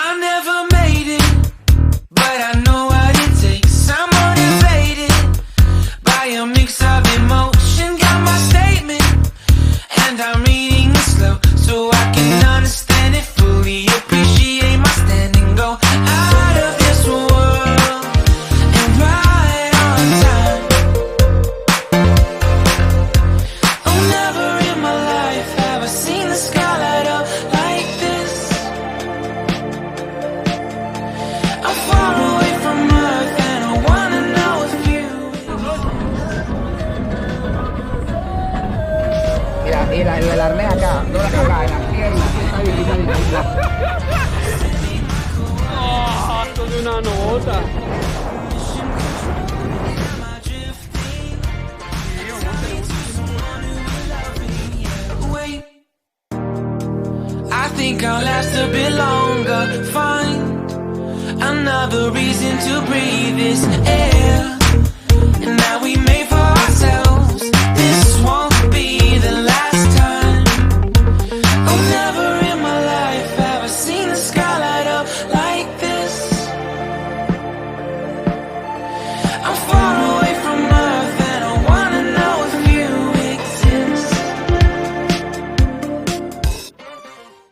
I never made it, but I know what it takes. I'm motivated by a mix of emotion. Got my statement, and I'm reading it slow so I can understand it fully. Appreciate my standing, go out of this world and right on time. Oh, never in my life have I seen the sky light up like this. I'm far away from Earth and I wanna know if you. Mira, el arnés acá, no acá, en las piernas. Está bien. Esto es una nota. Wait, I think I'll last a bit longer. Find another reason to breathe this air.